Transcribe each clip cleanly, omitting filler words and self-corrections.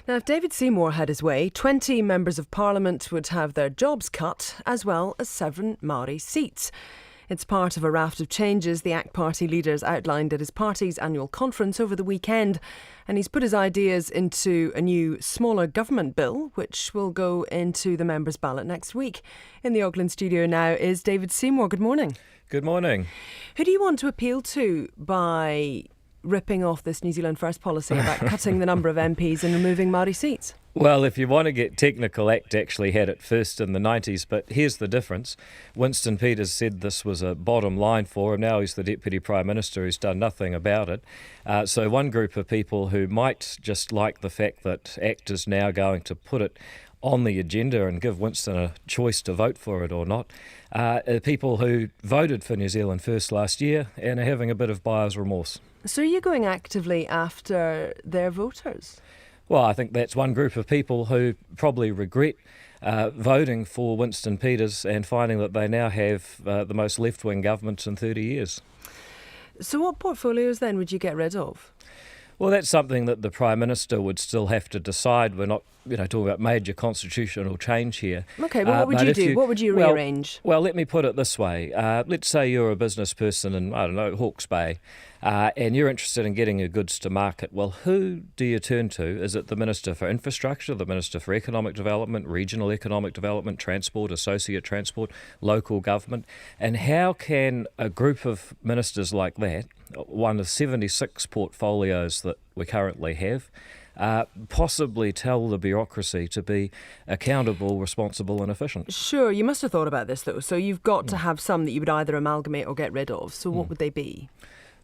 Now, if David Seymour had his way, 20 members of Parliament would have their jobs cut, as well as 7 Maori seats. It's part of a raft of changes the ACT Party leaders outlined at his party's annual conference over the weekend. And he's put his ideas into a new, smaller government bill, which will go into the members' ballot next week. In the Auckland studio now is David Seymour. Good morning. Good morning. Who do you want to appeal to by ripping off this New Zealand First policy about cutting the number of MPs and removing Maori seats? Well, if you want to get technical, ACT actually had it first in the 90s, but here's the difference. Winston Peters said this was a bottom line for him. Now he's the Deputy Prime Minister who's done nothing about it. So one group of people who might just like the fact that ACT is now going to put it on the agenda and give Winston a choice to vote for it or not, are people who voted for New Zealand First last year and are having a bit of buyer's remorse. So are you going actively after their voters? Well, I think that's one group of people who probably regret voting for Winston Peters and finding that they now have the most left-wing government in 30 years. So what portfolios then would you get rid of? Well, that's something that the Prime Minister would still have to decide. We're not, talking about major constitutional change here. OK, well, what would you do? What would you rearrange? Well, let me put it this way. Let's say you're a business person in, Hawke's Bay, and you're interested in getting your goods to market. Well, who do you turn to? Is it the Minister for Infrastructure, the Minister for Economic Development, Regional Economic Development, Transport, Associate Transport, Local Government? And how can a group of ministers like that, one of 76 portfolios that we currently have, possibly tell the bureaucracy to be accountable, responsible and efficient? Sure, you must have thought about this though. So you've got to have some that you would either amalgamate or get rid of. So what would they be?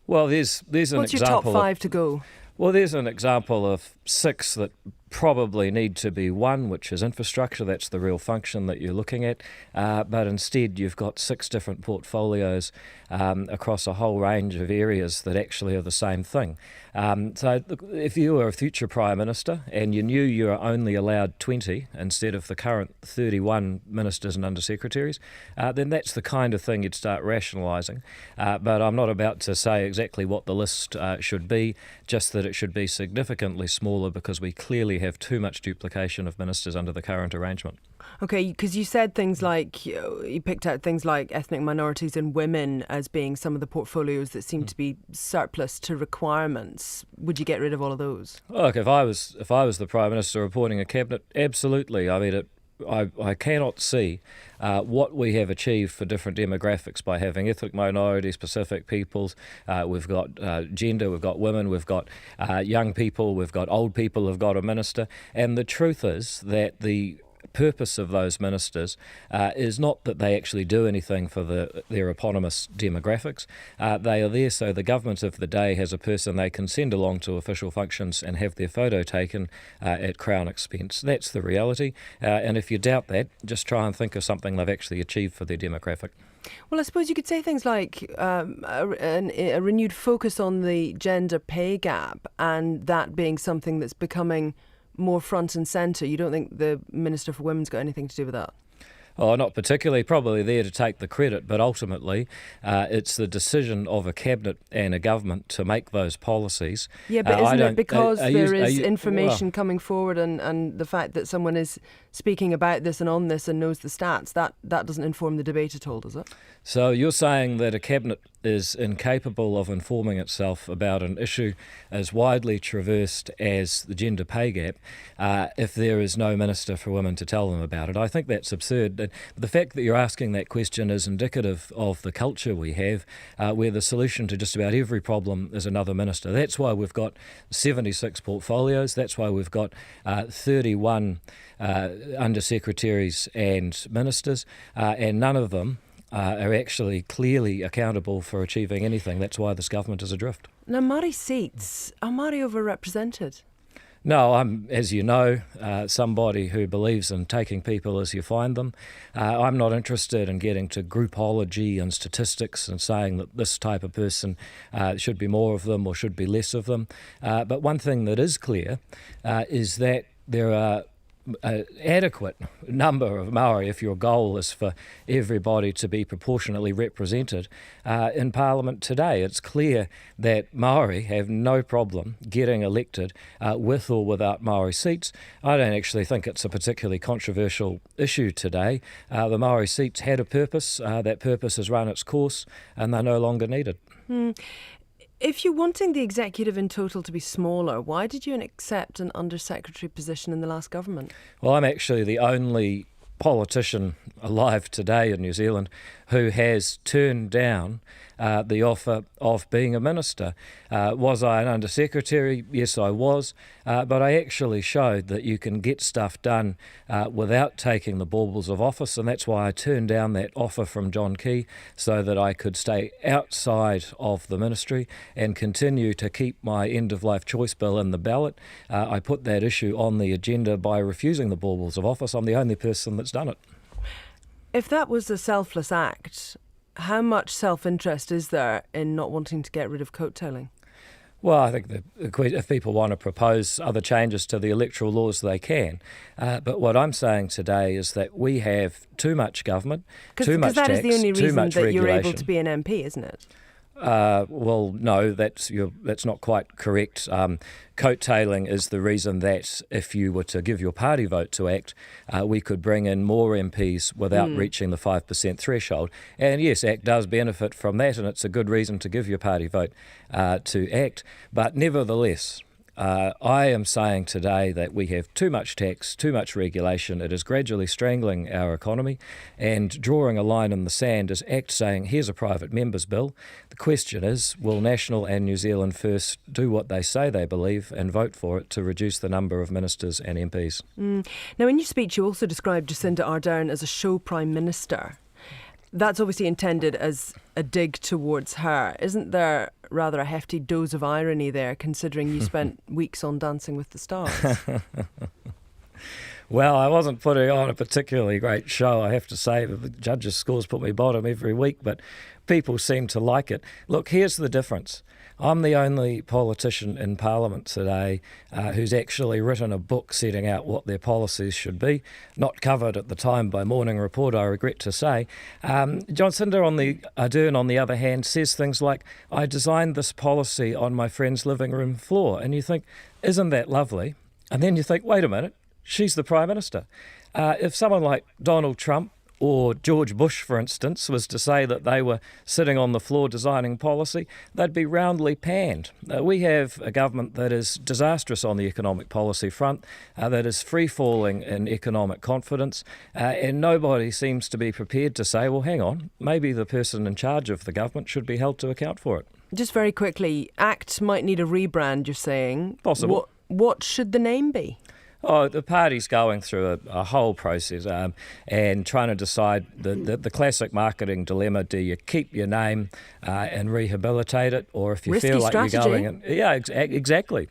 Well, there's an example. What's your top 5 to go? Well, there's an example of 6 that probably need to be one, which is infrastructure. That's the real function that you're looking at. But instead, you've got 6 different portfolios across a whole range of areas that actually are the same thing. So if you were a future Prime Minister and you knew you were only allowed 20 instead of the current 31 ministers and undersecretaries, then that's the kind of thing you'd start rationalising. But I'm not about to say exactly what the list should be, just that it should be significantly smaller because we clearly have too much duplication of ministers under the current arrangement. OK, because you said things like, you picked out things like ethnic minorities and women as being some of the portfolios that seem to be surplus to requirements. Would you get rid of all of those? Look, if I was the Prime Minister appointing a cabinet, absolutely. I mean, I cannot see what we have achieved for different demographics by having ethnic minorities, Pacific peoples. We've got gender, we've got women, we've got young people, we've got old people who've got a minister. And the truth is that the purpose of those ministers is not that they actually do anything for their eponymous demographics. They are there so the government of the day has a person they can send along to official functions and have their photo taken at Crown expense. That's the reality. And if you doubt that, just try and think of something they've actually achieved for their demographic. Well, I suppose you could say things like a renewed focus on the gender pay gap, and that being something that's becoming more front and centre. You don't think the Minister for Women's got anything to do with that? Oh, not particularly. Probably there to take the credit, but ultimately it's the decision of a cabinet and a government to make those policies. Yeah, but isn't it because there is information coming forward and the fact that someone is speaking about this and on this and knows the stats, that doesn't inform the debate at all, does it? So you're saying that a cabinet is incapable of informing itself about an issue as widely traversed as the gender pay gap if there is no Minister for Women to tell them about it? I think that's absurd. The fact that you're asking that question is indicative of the culture we have where the solution to just about every problem is another minister. That's why we've got 76 portfolios. That's why we've got 31 undersecretaries and ministers, and none of them are actually clearly accountable for achieving anything. That's why this government is adrift. Now, Maori seats, are Maori overrepresented? No, I'm, as you know, somebody who believes in taking people as you find them. I'm not interested in getting to groupology and statistics and saying that this type of person should be more of them or should be less of them. But one thing that is clear is that there are adequate number of Maori, if your goal is for everybody to be proportionately represented in Parliament today. It's clear that Maori have no problem getting elected with or without Maori seats. I don't actually think it's a particularly controversial issue today. The Maori seats had a purpose. That purpose has run its course and they're no longer needed. If you're wanting the executive in total to be smaller, why did you accept an undersecretary position in the last government? Well, I'm actually the only politician alive today in New Zealand who has turned down the offer of being a minister. Was I an undersecretary? Yes, I was. But I actually showed that you can get stuff done without taking the baubles of office, and that's why I turned down that offer from John Key, so that I could stay outside of the ministry and continue to keep my end-of-life choice bill in the ballot. I put that issue on the agenda by refusing the baubles of office. I'm the only person that's done it. If that was a selfless act, how much self-interest is there in not wanting to get rid of coattailing? Well, I think that if people want to propose other changes to the electoral laws, they can. But what I'm saying today is that we have too much government, too much tax, too much regulation. Because that is the only reason that you're able to be an MP, isn't it? Well, no, that's not quite correct. Coattailing is the reason that if you were to give your party vote to ACT, we could bring in more MPs without reaching the 5% threshold. And yes, ACT does benefit from that, and it's a good reason to give your party vote to ACT. But nevertheless, I am saying today that we have too much tax, too much regulation. It is gradually strangling our economy, and drawing a line in the sand is ACT saying, here's a private member's bill. The question is, will National and New Zealand First do what they say they believe and vote for it to reduce the number of ministers and MPs? Now, in your speech, you also described Jacinda Ardern as a show prime minister. That's obviously intended as a dig towards her. Isn't there rather a hefty dose of irony there, considering you spent weeks on Dancing with the Stars? Well, I wasn't putting on a particularly great show, I have to say. The judges' scores put me bottom every week, but people seem to like it. Look, here's the difference. I'm the only politician in Parliament today who's actually written a book setting out what their policies should be, not covered at the time by Morning Report, I regret to say. Jacinda Ardern, on the other hand, says things like, I designed this policy on my friend's living room floor. And you think, isn't that lovely? And then you think, wait a minute, she's the Prime Minister. If someone like Donald Trump or George Bush, for instance, was to say that they were sitting on the floor designing policy, they'd be roundly panned. We have a government that is disastrous on the economic policy front, that is free-falling in economic confidence, and nobody seems to be prepared to say, well, hang on, maybe the person in charge of the government should be held to account for it. Just very quickly, ACT might need a rebrand, you're saying. Possible. What should the name be? Oh, the party's going through a whole process and trying to decide the classic marketing dilemma. Do you keep your name and rehabilitate it, or if you Risky feel like strategy. you're going in, exactly.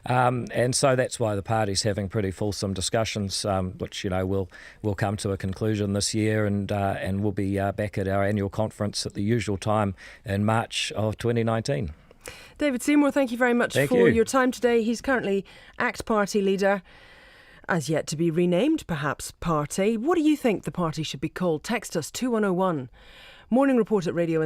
And so that's why the party's having pretty fulsome discussions, which will come to a conclusion this year, and we'll be back at our annual conference at the usual time in March of 2019. David Seymour, thank you very much for your time today. He's currently ACT party leader, as yet to be renamed, perhaps, party. What do you think the party should be called? Text us 2101. Morning Report at Radio